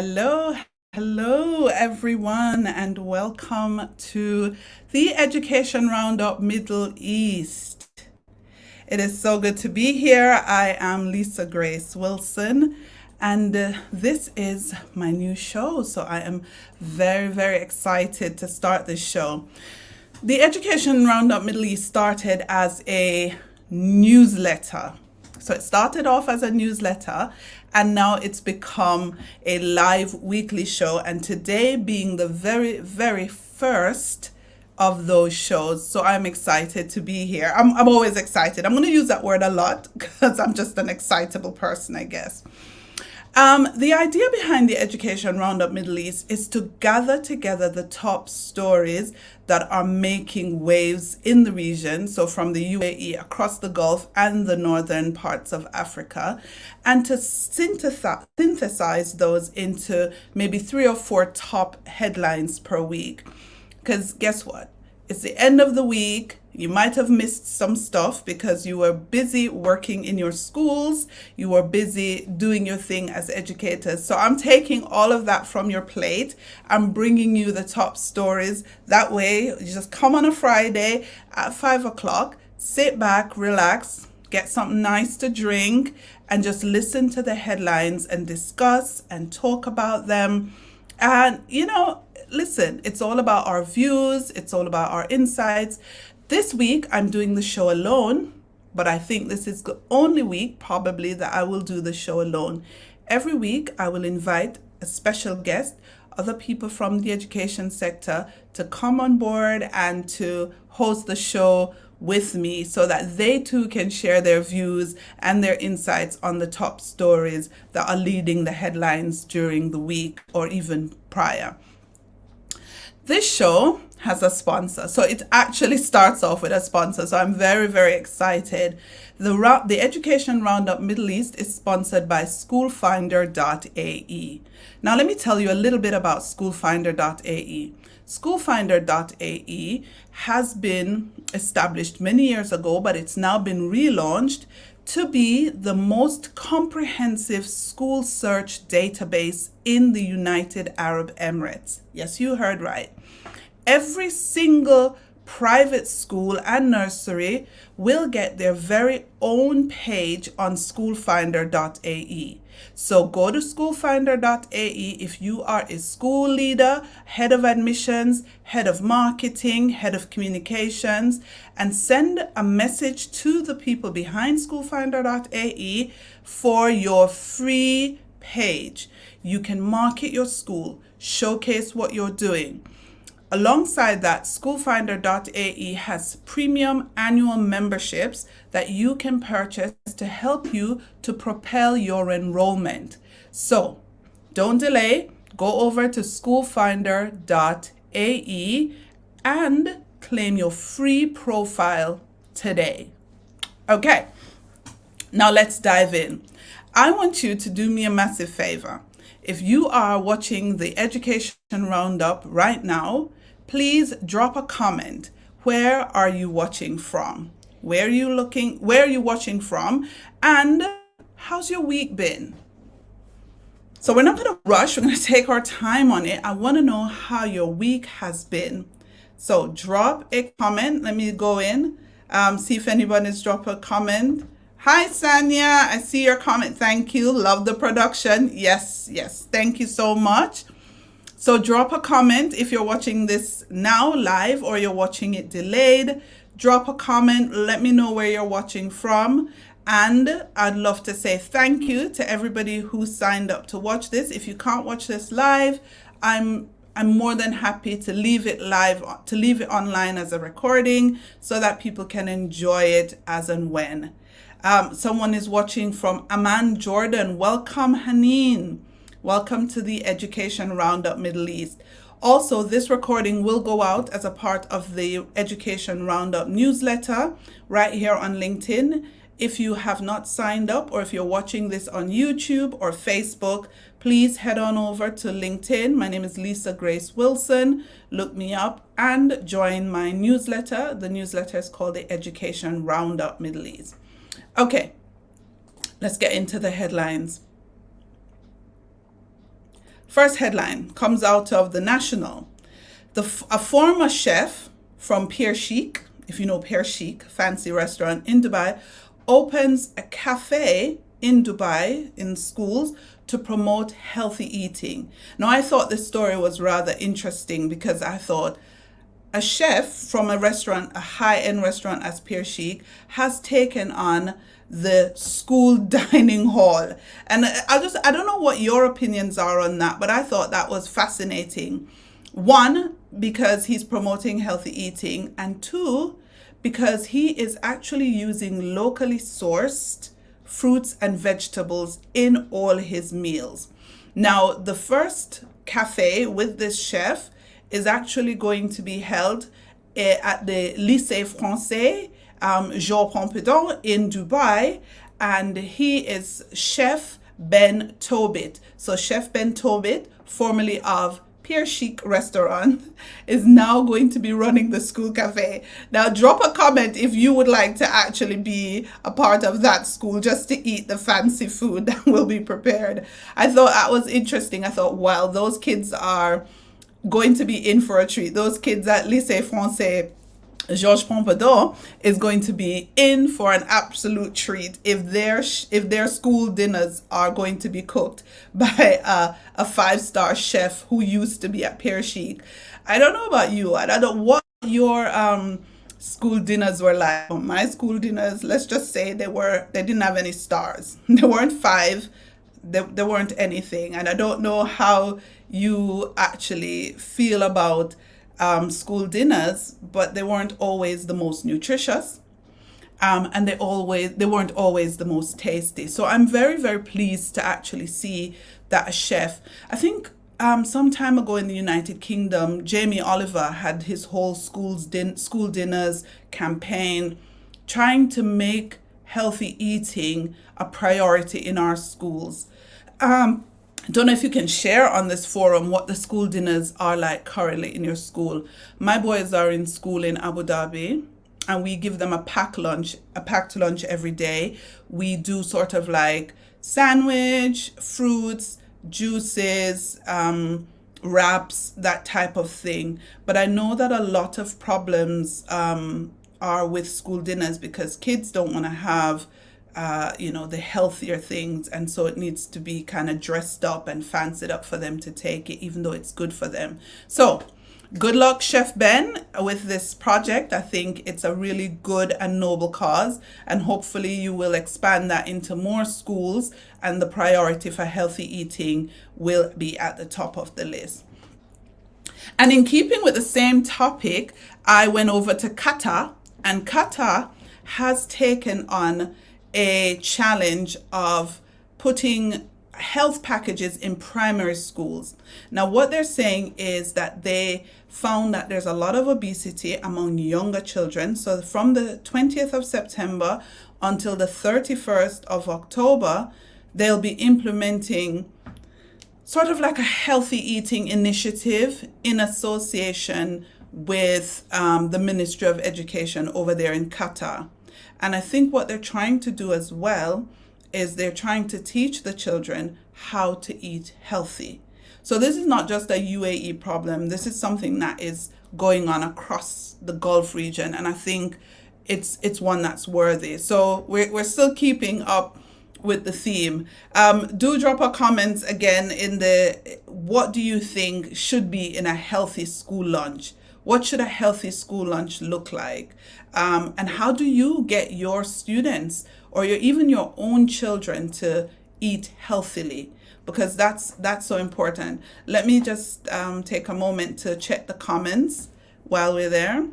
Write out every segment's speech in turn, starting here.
Hello, hello, everyone, and welcome to the Education Roundup Middle East. It is so good to be here. I am Lisa Grace Wilson, and this is my new show. So I am very, very excited to start this show. The Education Roundup Middle East started as a newsletter. So it started off as a newsletter and now it's become a live weekly show. And today being the very, very first of those shows. So I'm excited to be here. I'm always excited. I'm going to use that word a lot because I'm just an excitable person, I guess. The idea behind the Education Roundup Middle East is to gather together the top stories that are making waves in the region, so from the UAE across the Gulf and the northern parts of Africa, and to synthesize those into maybe 3 or 4 top headlines per week. Because guess what? It's the end of the week. You might have missed some stuff because you were busy working in your schools. You were busy doing your thing as educators. So I'm taking all of that from your plate. I'm bringing you the top stories. That way, you just come on a Friday at 5 o'clock, sit back, relax, get something nice to drink, and just listen to the headlines and discuss and talk about them. And, listen, it's all about our views. It's all about our insights. This week, I'm doing the show alone, but I think this is the only week probably that I will do the show alone. Every week, I will invite a special guest, other people from the education sector to come on board and to host the show with me so that they too can share their views and their insights on the top stories that are leading the headlines during the week or even prior. This show has a sponsor. So it actually starts off with a sponsor. So I'm very, very excited. The Education Roundup Middle East is sponsored by schoolfinder.ae. Now let me tell you a little bit about schoolfinder.ae. Schoolfinder.ae has been established many years ago, but it's now been relaunched to be the most comprehensive school search database in the United Arab Emirates. Yes, you heard right. Every single private school and nursery will get their very own page on schoolfinder.ae. So go to schoolfinder.ae if you are a school leader, head of admissions, head of marketing, head of communications, and send a message to the people behind schoolfinder.ae for your free page. You can market your school, showcase what you're doing. Alongside that, schoolfinder.ae has premium annual memberships that you can purchase to help you to propel your enrollment. So don't delay, go over to schoolfinder.ae and claim your free profile today. Okay, now let's dive in. I want you to do me a massive favor. If you are watching the Education Roundup right now, please drop a comment. Where are you watching from? Where are you watching from? And how's your week been? So we're not going to rush. We're going to take our time on it. I want to know how your week has been. So drop a comment. Let me go in, see if anybody's dropped a comment. Hi, Sanya. I see your comment. Thank you. Love the production. Yes. Thank you so much. So drop a comment if you're watching this now live or you're watching it delayed. Drop a comment. Let me know where you're watching from. And I'd love to say thank you to everybody who signed up to watch this. If you can't watch this live, I'm more than happy to leave it live, to leave it online as a recording so that people can enjoy it as and when. Someone is watching from Amman, Jordan. Welcome, Haneen. Welcome to the Education Roundup Middle East. Also, this recording will go out as a part of the Education Roundup newsletter right here on LinkedIn. If you have not signed up or if you're watching this on YouTube or Facebook, please head on over to LinkedIn. My name is Lisa Grace Wilson. Look me up and join my newsletter. The newsletter is called the Education Roundup Middle East. Okay, let's get into the headlines. First headline comes out of the National. A former chef from Pier Chic, if you know Pier Chic, fancy restaurant in Dubai, opens a cafe in Dubai in schools to promote healthy eating. Now, I thought this story was rather interesting because I thought a chef from a restaurant, a high-end restaurant as Pier Chic, has taken on the school dining hall. And I don't know what your opinions are on that, but I thought that was fascinating. One, because he's promoting healthy eating, and two, because he is actually using locally sourced fruits and vegetables in all his meals. Now, the first cafe with this chef is actually going to be held at the Lycée Français Jean Pompidou in Dubai, and he is Chef Ben Tobit. So Chef Ben Tobit, formerly of Pier Chic restaurant, is now going to be running the school cafe. Now, drop a comment if you would like to actually be a part of that school just to eat the fancy food that will be prepared. I thought that was interesting. I thought, wow, those kids are going to be in for a treat. Those kids at Lycée Français Georges Pompidou is going to be in for an absolute treat if their school dinners are going to be cooked by a five-star chef who used to be at Pier Chic. I don't know about you. I don't know what your school dinners were like. My school dinners, let's just say they didn't have any stars. They weren't five. They weren't anything. And I don't know how you actually feel about school dinners, but they weren't always the most nutritious, and they weren't always the most tasty. So I'm very, very pleased to actually see that a chef, I think some time ago in the United Kingdom, Jamie Oliver had his whole school dinners campaign trying to make healthy eating a priority in our schools. Don't know if you can share on this forum what the school dinners are like currently in your school. My boys are in school in Abu Dhabi, and we give them a packed lunch every day. We do sort of like sandwich, fruits, juices, wraps, that type of thing. But I know that a lot of problems are with school dinners because kids don't want to have the healthier things, and so it needs to be kind of dressed up and fancied up for them to take it, even though it's good for them. So good luck, Chef Ben, with this project. I think it's a really good and noble cause, and hopefully you will expand that into more schools, and the priority for healthy eating will be at the top of the list. And in keeping with the same topic, I went over to Qatar, and Qatar has taken on a challenge of putting health packages in primary schools. Now, what they're saying is that they found that there's a lot of obesity among younger children. So from the 20th of September until the 31st of October, they'll be implementing sort of like a healthy eating initiative in association with the Ministry of Education over there in Qatar. And I think what they're trying to do as well is they're trying to teach the children how to eat healthy. So this is not just a UAE problem. This is something that is going on across the Gulf region. And I think it's one that's worthy. So we're still keeping up with the theme. Do drop a comments again in what do you think should be in a healthy school lunch? What should a healthy school lunch look like? And how do you get your students or even your own children to eat healthily? Because that's so important. Let me just take a moment to check the comments while we're there.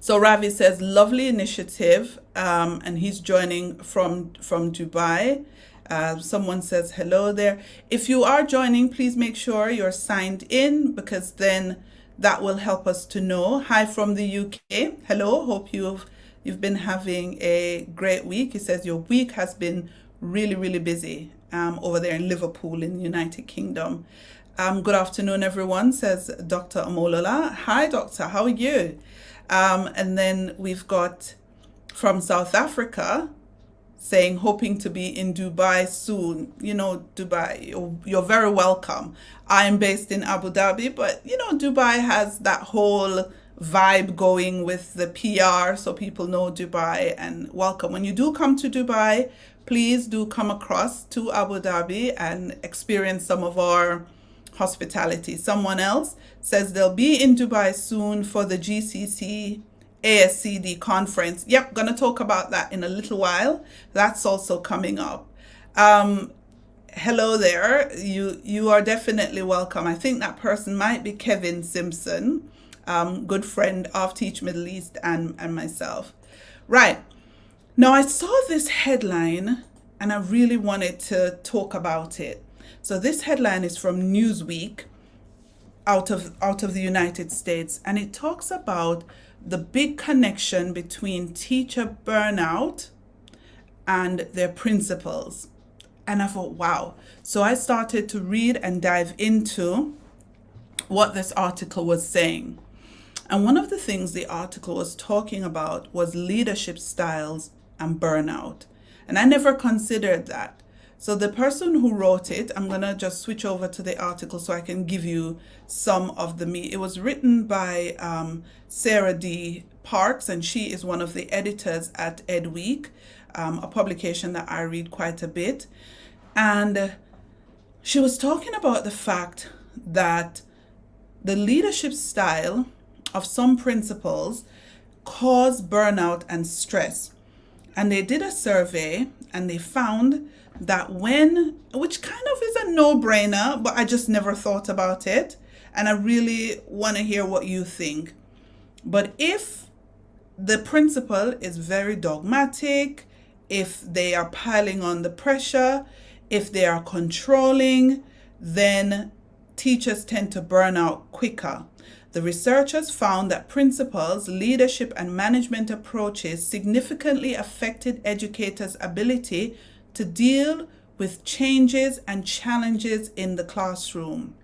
So Ravi says, lovely initiative, and he's joining from Dubai. Someone says hello there. If you are joining, please make sure you're signed in, because then that will help us to know. Hi from the UK. Hello. Hope you've been having a great week. He says your week has been really, really busy over there in Liverpool in the United Kingdom. Good afternoon, everyone, says Dr. Amolola. Hi, doctor. How are you? And then we've got from South Africa, saying hoping to be in Dubai soon. You know, Dubai, you're very welcome. I'm based in Abu Dhabi, but you know, Dubai has that whole vibe going with the PR, so people know Dubai and welcome. When you do come to Dubai, please do come across to Abu Dhabi and experience some of our hospitality. Someone else says they'll be in Dubai soon for the GCC ASCD conference. Yep, gonna talk about that in a little while. That's also coming up. Hello there. You are definitely welcome. I think that person might be Kevin Simpson, good friend of Teach Middle East and myself. Right. Now I saw this headline and I really wanted to talk about it. So this headline is from Newsweek out of the United States, and it talks about the big connection between teacher burnout and their principals. And I thought, wow. So I started to read and dive into what this article was saying. And one of the things the article was talking about was leadership styles and burnout. And I never considered that. So the person who wrote it, I'm going to just switch over to the article so I can give you some of the meat. It was written by Sarah D. Parks, and she is one of the editors at EdWeek, a publication that I read quite a bit. And she was talking about the fact that the leadership style of some principals cause burnout and stress. And they did a survey and they found that which kind of is a no-brainer, but I just never thought about it. And I really want to hear what you think. But if the principal is very dogmatic, if they are piling on the pressure, if they are controlling, then teachers tend to burn out quicker. The researchers found that principals' leadership and management approaches significantly affected educators' ability to deal with changes and challenges in the classroom.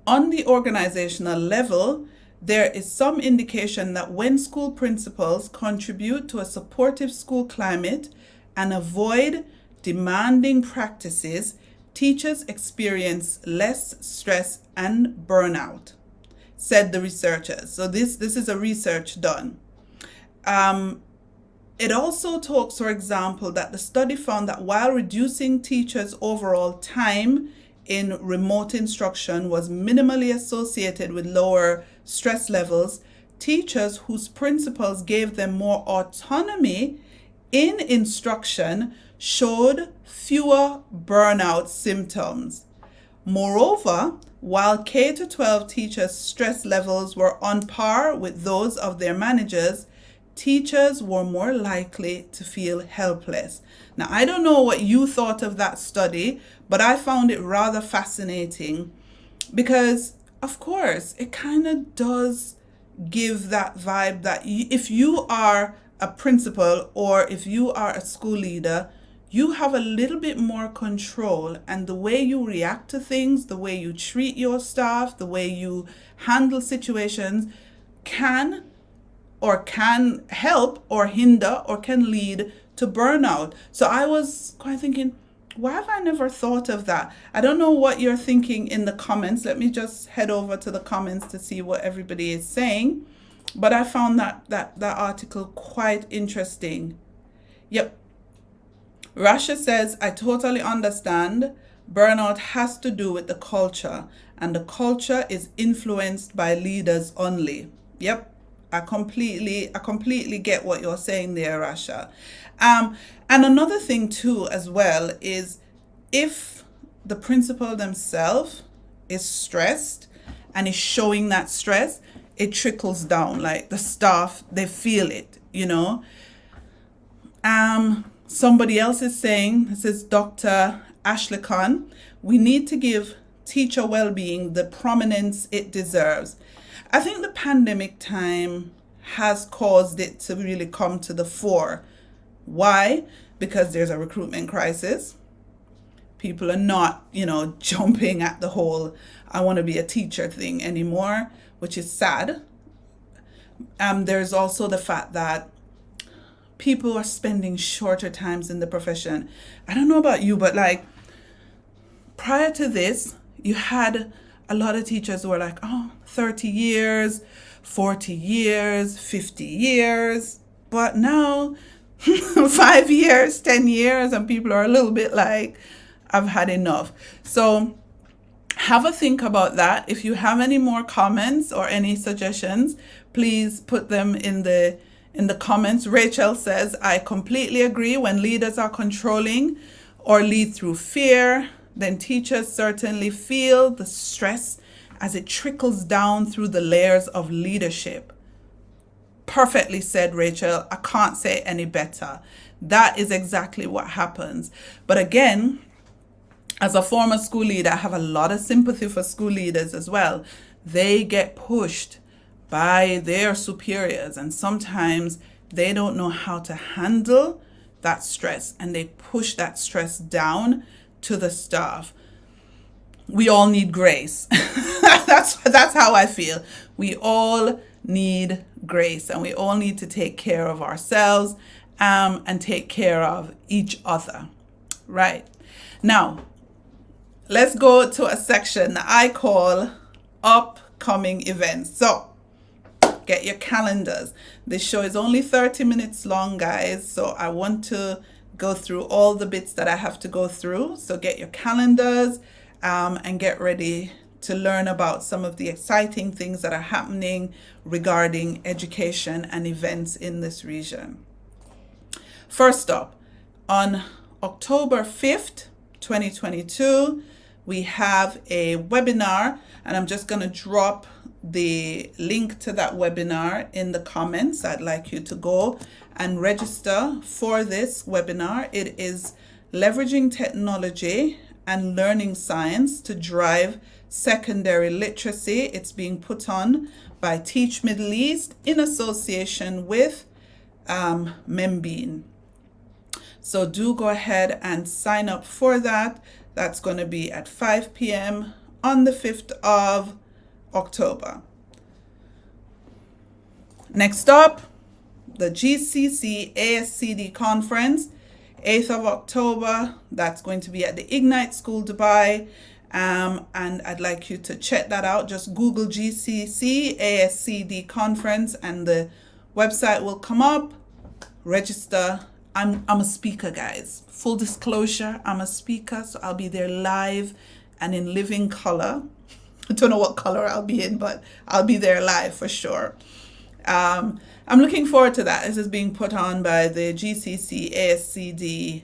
On the organizational level, there is some indication that when school principals contribute to a supportive school climate and avoid demanding practices, teachers experience less stress and burnout, said the researchers. So this is a research done. It also talks, for example, that the study found that while reducing teachers' overall time in remote instruction was minimally associated with lower stress levels, teachers whose principals gave them more autonomy in instruction showed fewer burnout symptoms. Moreover, while K-12 teachers' stress levels were on par with those of their managers, teachers were more likely to feel helpless. Now, I don't know what you thought of that study, but I found it rather fascinating because, of course, it kind of does give that vibe that if you are a principal or if you are a school leader, you have a little bit more control, and the way you react to things, the way you treat your staff, the way you handle situations can help or hinder or can lead to burnout. So I was quite thinking, why have I never thought of that? I don't know what you're thinking in the comments. Let me just head over to the comments to see what everybody is saying. But I found that article quite interesting. Yep. Rasha says, I totally understand. Burnout has to do with the culture, and the culture is influenced by leaders only. Yep. I completely get what you're saying there, Rasha. And another thing too, as well, is if the principal themselves is stressed and is showing that stress, it trickles down. Like the staff, they feel it, you know. Somebody else is saying, this is Dr. Ashley Khan, we need to give teacher well-being the prominence it deserves. I think the pandemic time has caused it to really come to the fore. Why? Because there's a recruitment crisis. People are not, jumping at the whole I want to be a teacher thing anymore, which is sad. There's also the fact that people are spending shorter times in the profession. I don't know about you, but like prior to this, you had a lot of teachers who were like, oh, 30 years, 40 years, 50 years. But now, 5 years, 10 years, and people are a little bit like, I've had enough. So have a think about that. If you have any more comments or any suggestions, please put them in the comments. Rachel says, I completely agree. When leaders are controlling or lead through fear, then teachers certainly feel the stress as it trickles down through the layers of leadership. Perfectly said, Rachel. I can't say it any better. That is exactly what happens. But again, as a former school leader, I have a lot of sympathy for school leaders as well. They get pushed by their superiors, and sometimes they don't know how to handle that stress, and they push that stress down to the staff. We all need grace. That's how I feel. We all need grace, and we all need to take care of ourselves and take care of each other. Right. Now, let's go to a section that I call upcoming events. So get your calendars. This show is only 30 minutes long, guys. So I want to go through all the bits that I have to go through. So get your calendars and get ready to learn about some of the exciting things that are happening regarding education and events in this region. First up, on October 5th, 2022, we have a webinar, and I'm just going to drop the link to that webinar in the comments. I'd like you to go and register for this webinar. It is leveraging technology and learning science to drive secondary literacy. It's being put on by Teach Middle East in association with Membeen. So do go ahead and sign up for that. That's going to be at 5 p.m. on the 5th of October. Next up, the GCC ASCD conference, 8th of October. That's going to be at the Ignite School, Dubai. And I'd like you to check that out. Just Google GCC ASCD conference and the website will come up. Register. I'm a speaker, guys. Full disclosure, I'm a speaker, so I'll be there live and in living color. I don't know what color I'll be in, but I'll be there live for sure. I'm looking forward to that. This is being put on by the GCC ASCD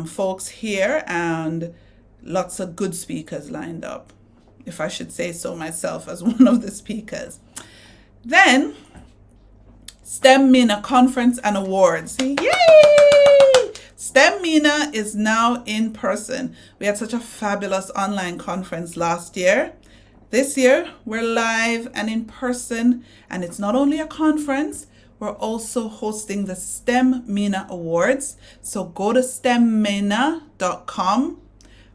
folks here, and lots of good speakers lined up, if I should say so myself as one of the speakers. Then, STEM Mena Conference and Awards. Yay! STEM Mena is now in person. We had such a fabulous online conference last year. This year, we're live and in person, and it's not only a conference, we're also hosting the STEM Mena Awards. So go to stemmena.com,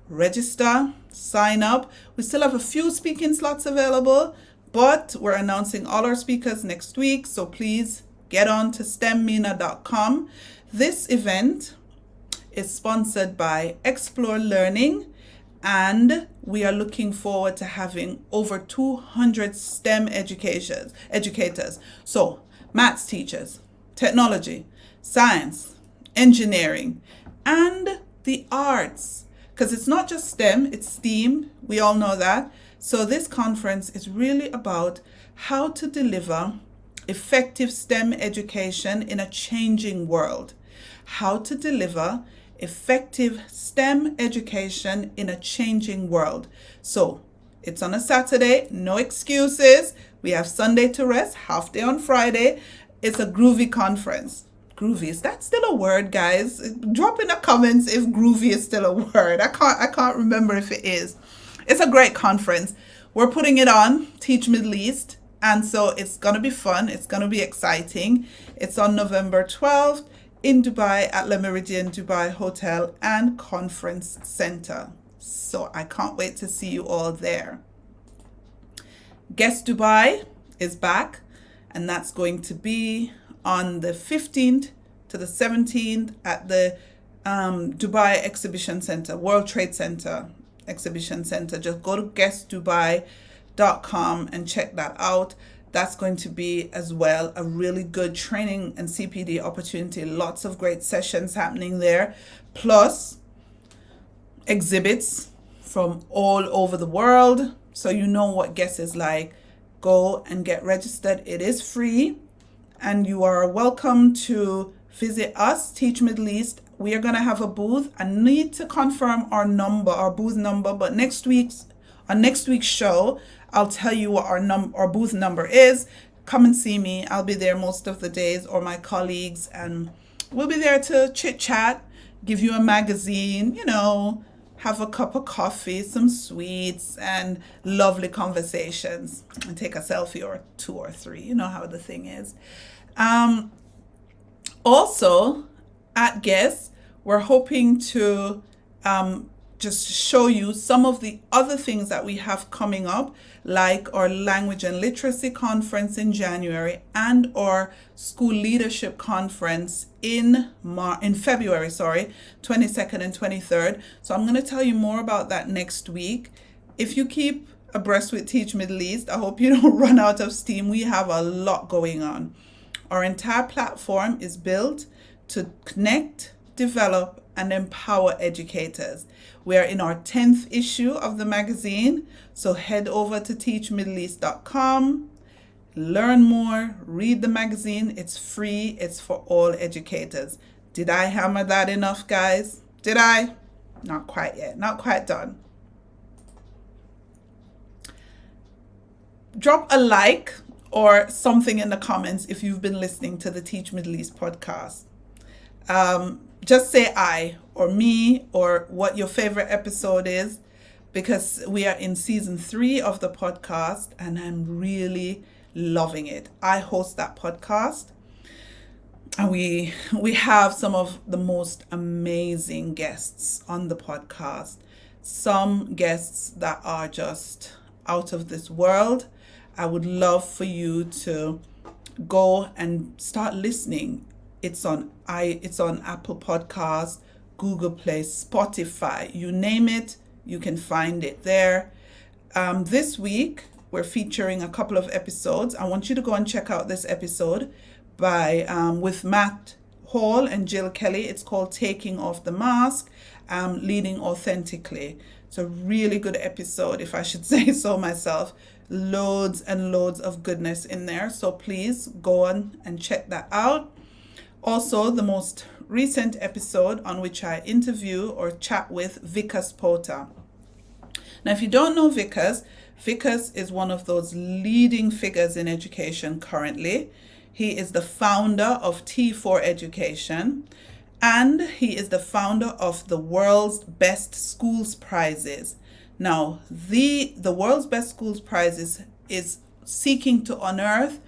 register, sign up. We still have a few speaking slots available, but we're announcing all our speakers next week, so please get on to stemmena.com. This event is sponsored by Explore Learning, and we are looking forward to having over 200 STEM educators. So maths teachers, technology, science, engineering, and the arts. Because it's not just STEM, it's STEAM. We all know that. So this conference is really about how to deliver effective STEM education in a changing world. How to deliver effective STEM education in a changing world. So it's on a Saturday, no excuses. We have Sunday to rest, half day on Friday. It's a groovy conference. Groovy, is that still a word, guys? Drop in the comments if groovy is still a word. I can't remember if it is. It's a great conference. We're putting it on, Teach Middle East. And so it's going to be fun. It's going to be exciting. It's on November 12th in Dubai at Le Méridien Dubai Hotel and Conference Center. So I can't wait to see you all there. Guest Dubai is back, and that's going to be on the 15th to the 17th at the Dubai Exhibition Center, World Trade Center Exhibition Center. Just go to guestdubai.com and check that out. That's going to be as well a really good training and CPD opportunity. Lots of great sessions happening there, plus exhibits from all over the world. So you know what Guest is like. Go and get registered. It is free, and you are welcome to visit us, Teach Middle East. We are going to have a booth. I need to confirm our booth number, but on next week's show, I'll tell you what our booth number is. Come and see me. I'll be there most of the days, or my colleagues, and we'll be there to chit chat, give you a magazine, have a cup of coffee, some sweets, and lovely conversations, and take a selfie or 2 or 3. You know how the thing is. Also, at Guess, we're hoping to just show you some of the other things that we have coming up, like our Language and Literacy Conference in January and our School Leadership Conference in February, 22nd and 23rd. So I'm going to tell you more about that next week. If you keep abreast with Teach Middle East, I hope you don't run out of steam. We have a lot going on. Our entire platform is built to connect, develop, and empower educators. We are in our 10th issue of the magazine, so head over to teachmiddleeast.com, learn more, read the magazine. It's free. It's for all educators. Did I hammer that enough, guys? Did I? Not quite yet. Not quite done. Drop a like or something in the comments if you've been listening to the Teach Middle East podcast. Just say I or me or what your favorite episode is, because we are in season 3 of the podcast and I'm really loving it. I host that podcast, and we have some of the most amazing guests on the podcast. Some guests that are just out of this world. I would love for you to go and start listening. It's on Apple Podcasts, Google Play, Spotify, you name it, you can find it there. This week, we're featuring a couple of episodes. I want you to go and check out this episode with Matt Hall and Jill Kelly. It's called Taking Off the Mask, Leading Authentically. It's a really good episode, if I should say so myself. Loads and loads of goodness in there. So please go on and check that out. Also, the most recent episode on which I interview or chat with Vikas Pota. Now, if you don't know Vikas is one of those leading figures in education currently. He is the founder of T4 Education, and he is the founder of the World's Best Schools Prizes. Now, the World's Best Schools Prizes is seeking to unearth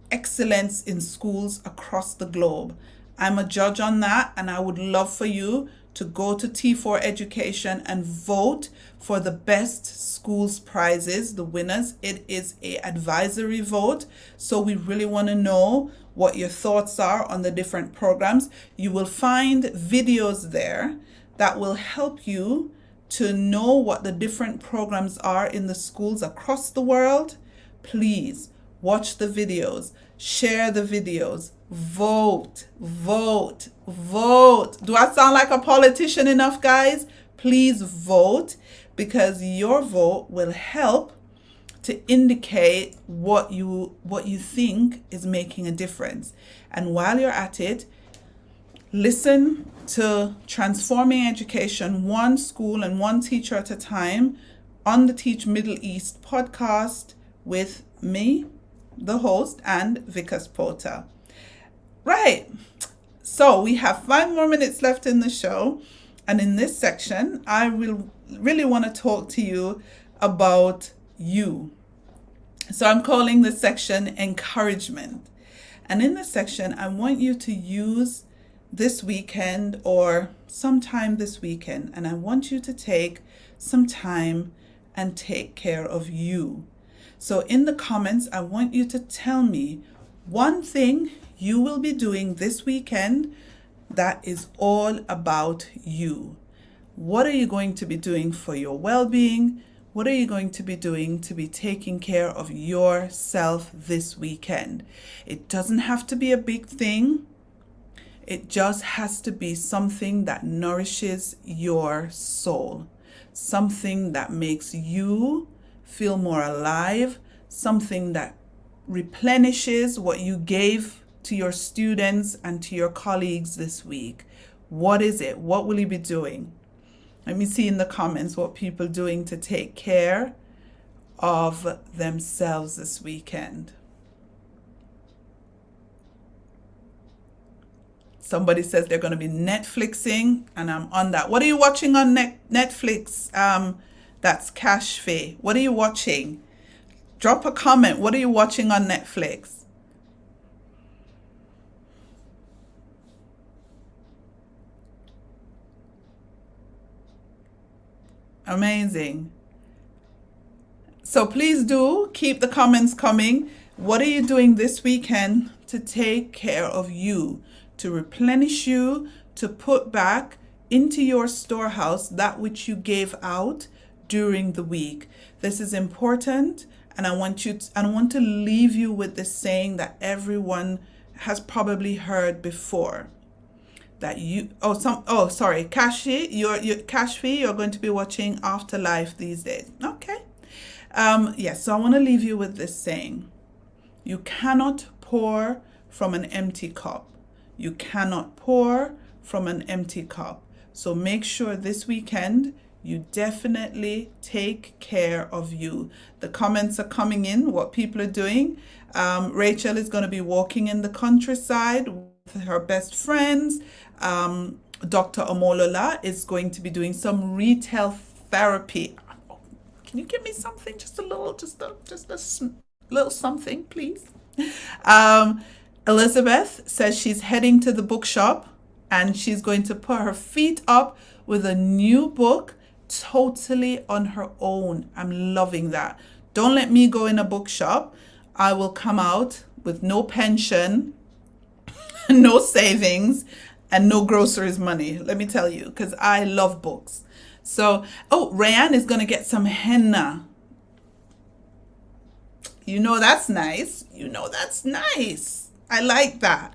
excellence in schools across the globe. I'm a judge on that, and I would love for you to go to T4 Education and vote for the best schools prizes, the winners. It is an advisory vote, so we really want to know what your thoughts are on the different programs. You will find videos there that will help you to know what the different programs are in the schools across the world. Please watch the videos, share the videos, vote. Do I sound like a politician enough, guys? Please vote, because your vote will help to indicate what you think is making a difference. And while you're at it, listen to Transforming Education, one school and one teacher at a time, on the Teach Middle East podcast with me, the host, and Vikas Pota. Right. So we have 5 more minutes left in the show. And in this section, I will really want to talk to you about you. So I'm calling this section Encouragement. And in this section, I want you to use this weekend or sometime this weekend, and I want you to take some time and take care of you. So in the comments, I want you to tell me one thing you will be doing this weekend That is all about you. What are you going to be doing for your well-being? What are you going to be doing to be taking care of yourself this weekend? It doesn't have to be a big thing. It just has to be something that nourishes your soul, something that makes you feel more alive, something that replenishes what you gave to your students and to your colleagues this week. What is it? What will you be doing? Let me see in the comments what people are doing to take care of themselves this weekend. Somebody says they're going to be Netflixing, and I'm on that. What are you watching on Netflix? That's Cash Faye. What are you watching? Drop a comment. What are you watching on Netflix? Amazing. So please do keep the comments coming. What are you doing this weekend to take care of you, to replenish you, to put back into your storehouse that which you gave out during the week? This is important, and I want to leave you with this saying that everyone has probably heard before. That Kashi, you're going to be watching Afterlife these days. Okay. Yes, so I want to leave you with this saying. You cannot pour from an empty cup. You cannot pour from an empty cup. So make sure this weekend you definitely take care of you. The comments are coming in, what people are doing. Rachel is going to be walking in the countryside with her best friends. Dr. Omolola is going to be doing some retail therapy. Can you give me something? Just a little something, please. Elizabeth says she's heading to the bookshop and she's going to put her feet up with a new book totally on her own. I'm loving that. Don't let me go in a bookshop. I will come out with no pension, no savings, and no groceries money. Let me tell you, because I love books. So, Rayanne is going to get some henna. You know that's nice. I like that.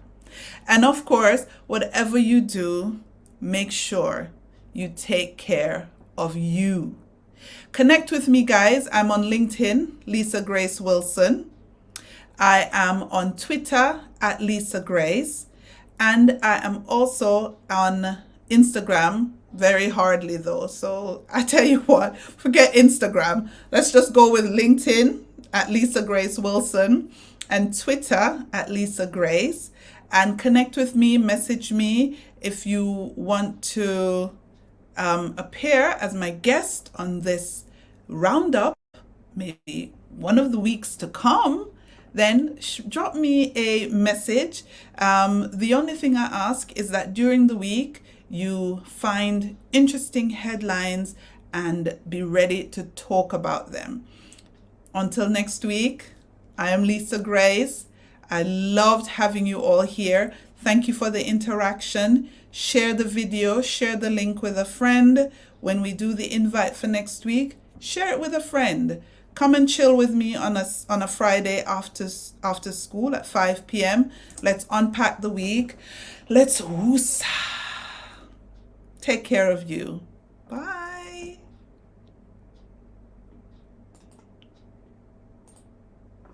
And of course, whatever you do, make sure you take care of you. Connect with me, guys. I'm on LinkedIn, Lisa Grace Wilson. I am on Twitter at Lisa Grace. And I am also on Instagram, very hardly though. So I tell you what, forget Instagram. Let's just go with LinkedIn at Lisa Grace Wilson and Twitter at Lisa Grace. And connect with me, message me if you want to appear as my guest on this roundup, maybe one of the weeks to come. Then drop me a message. The only thing I ask is that during the week, you find interesting headlines and be ready to talk about them. Until next week, I am Lisa Grace. I loved having you all here. Thank you for the interaction. Share the video, share the link with a friend. When we do the invite for next week, share it with a friend. Come and chill with me on a Friday after school at 5 p.m. Let's unpack the week. Let's woosah. Take care of you. Bye.